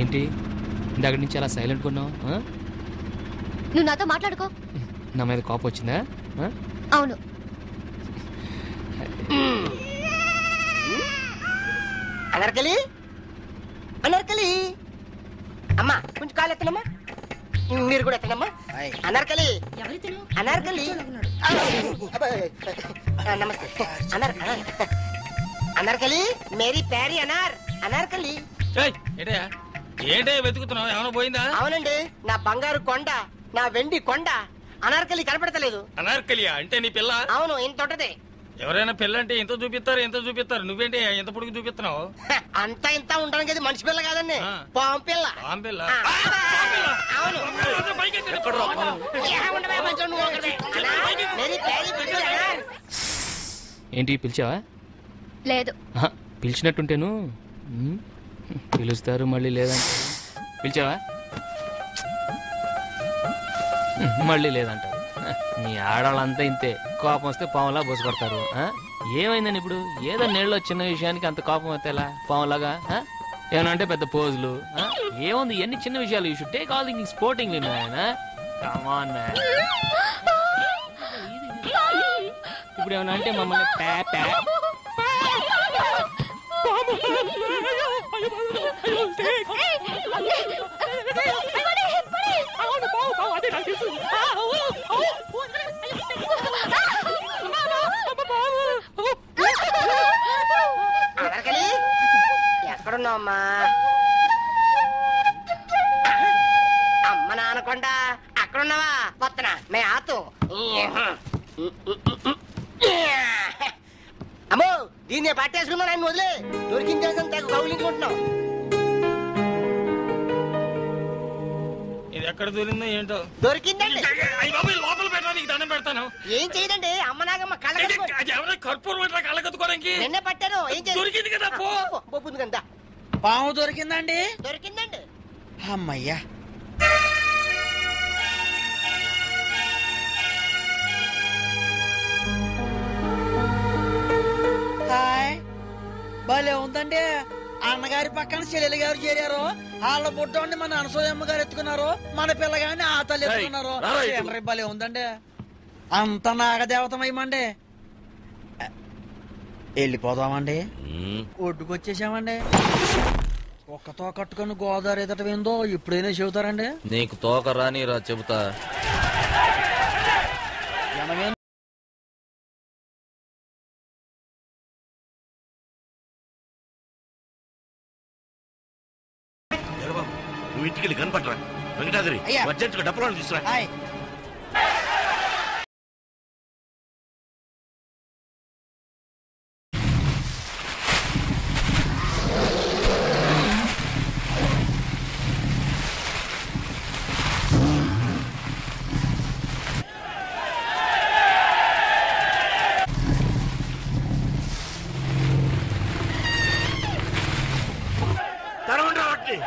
ఏంటి ఇందాక నుంచి అలా సైలెంట్గా ఉన్నావు? నువ్వు నాతో మాట్లాడుకో. నా మీద కోపం వచ్చిందా? అవును. అనార్కలి అనార్కలి అమ్మా కొంచెం కాలు ఎత్తనమ్మా. మీరు కూడా ఎత్తనమ్మా. అనార్కలి అనార్కలి నమస్తే అనార్కలి మేరీ ప్యారీ అనార్కలి. ఏంటే వెతుకుతున్నావు? ఏమైనా పోయిందా? అవునండి, నా బంగారు కొండ, నా వెండి కొండ అనార్కలి కనపడతలేదు. అనార్కలియా అంటే నీ పిల్ల? అవును, ఇంత ఉంటది. ఎవరైనా పిల్ల అంటే ఎంత చూపిస్తారు నువ్వేంటి ఎంత పొడుగు చూపిస్తున్నావు? అంతా ఇంత ఉండడం కదా, మనిషి పిల్ల కాదండి, పాము పిల్ల. అవును. ఏంటి పిలిచావా? లేదు. పిలిచినట్టుంటేను పిలుస్తారు మళ్ళీ లేదంటారు. పిలిచావా? మళ్ళీ లేదంటారు. మీ ఆడాళ్ళంతా ఇంతే, కోపం వస్తే పావులా బోసుకొడతారు. ఏమైందని ఇప్పుడు ఏదో నీళ్ళలో చిన్న విషయానికి అంత కోపం వస్తే ఎలా? పావులాగా ఏమన్నా అంటే పెద్ద పోజులు. ఏముంది, ఎన్ని చిన్న విషయాలు. You should take all things sportingly man. Come on man. ఇప్పుడు ఏమన్నా అంటే మమ్మల్ని ఎక్కడున్నావమ్మా? అమ్మ నానకొండ అక్కడున్నావా? వత్తనా మే ఆతు. అమ్మో, దీన్ని పట్టేసుకున్నా నన్ను వదిలే. దొరికించేసంత కౌలించుకుంటున్నావు. ఇది ఎక్కడ దొరికిందో ఏంటో. దొరికిందండి. లోపల పెట్టడానికి దండం పెడతాను. ఏం చేయదండి, అమ్మ నాగమ్మ కర్పూరం కళ్ళగత్తుకోవడానికి నిన్నే పట్టాను. ఏం దొరికింది కదా, పోతుంది కదా. పాము దొరికిందండి. దొరికిందండి. అమ్మయ్యా. హాయ్, భలే ఉందండి. అన్నగారి పక్కన చెల్లెలు గారు చేరారు. వాళ్ళ బుడ్డోండి మన అనసూయమ్మ గారు ఎత్తుకున్నారు. మన పిల్లగాని ఆ తల్లి ఎత్తుకున్నారు. భలే ఉందండి. అంత నాగదేవతమయ్యమండి. వెళ్ళిపోదామండి. ఒడ్డుకొచ్చేసామండి. ఒక్క తోక కట్టుకుని గోదావరి ఎదటం ఏందో ఇప్పుడైనా చెబుతారండి. నీకు తోక రానిరా చెబుతా. నువ్వు ఇంటికి కనపడరా వెంకటాద్రి, అర్జెంటుగా డబ్బులను తీసుకురా. తరవండి వాటిని.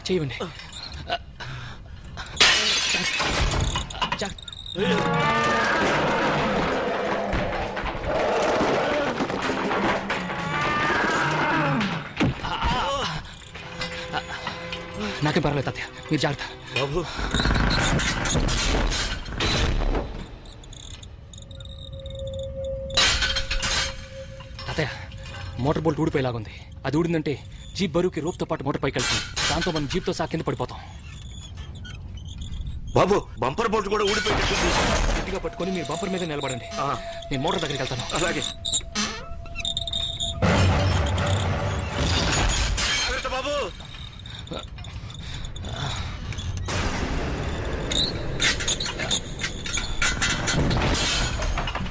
చేయండి. నాకేం పర్వాలేదు తాతయ్య, మీరు జాగ్రత్త. బాబు తాతయ్య, మోటార్ బోల్ట్ ఊడిపోయేలాగుంది. అది ఊడిందంటే జీప్ బరువుకి రోప్తో పాటు మోటార్ పైకి వెళ్తుంది. దాంతో మనం జీప్తో సహా కింద పడిపోతాం. బాబు బంపర్ బోల్ట్ కూడా ఊడిపోయింది. గట్టిగా పట్టుకొని మీరు బంపర్ మీద నిలబడండి. నేను మోటార్ దగ్గరికి వెళ్తాను. అలాగే బాబు.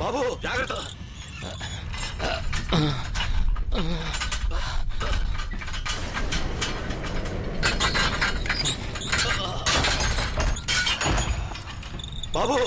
బాబు జాగ్రత్త. బాబు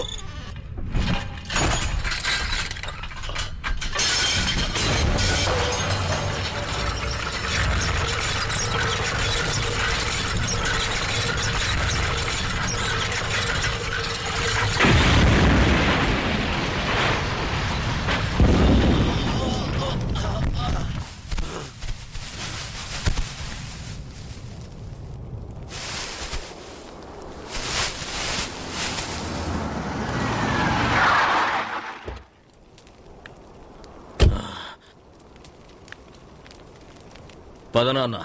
పద నాన్న.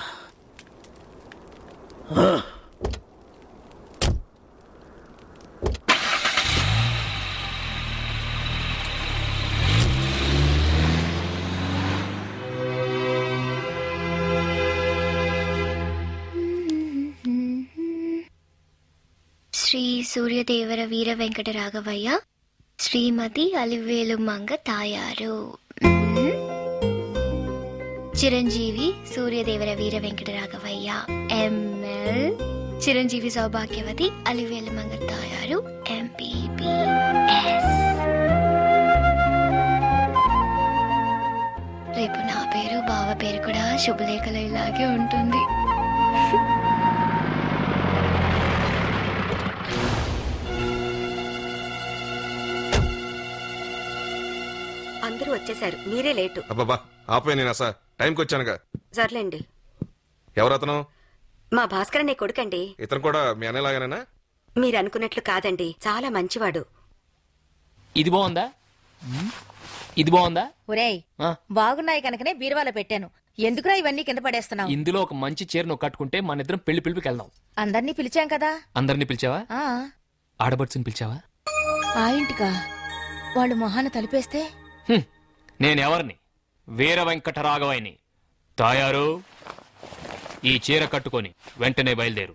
శ్రీ సూర్యదేవర వీర వెంకట రాఘవయ్య, శ్రీమతి అలివేలు మంగ తాయారు. చిరంజీవి సూర్యదేవర వీర వెంకట రాఘవయ్య ఎంఎల్, చిరంజీవి సౌభాగ్యవతి అలివేలు మంగ తాయారు ఎంపీపీఎస్. రేపు నా పేరు బావ పేరు కూడా శుభలేఖలో ఇలాగే ఉంటుంది. అందరూ వచ్చేసారు, మీరే లేటు. అబ్బాబా ఆపే, నేను అసలు టైంకి వచ్చానుగా. సర్లేండి. ఎవరతను? మా భాస్కర్ అనే కొడుకండి. ఇతను కూడా మీ అన్నలాగానేనా? మీరు అనుకున్నట్లు కాదండి, చాలా మంచివాడు. ఇది బాగుందా? ఇది బాగుందా? ఒరేయ్, బాగున్నాయి కనుకనే బీరువాలో పెట్టాను. ఎందుకురా ఇవన్నీ కింద పడేస్తున్నావు? ఇందులో ఒక మంచి చీర నువ్వు కట్టుకుంటే మన ఇద్దరం పెళ్లి పిలిపికి వెళ్దాం. అందరినీ పిలిచాం కదా. అందరినీ పిలిచావా? ఆడబడ్స్ని పిలిచావా? ఆ ఇంటికా? వాళ్ళు మొహాన తలిపేస్తే నేనెవరిని? వీర వెంకట రాఘవయ్యని. తాయారు, ఈ చీర కట్టుకొని వెంటనే బయలుదేరు.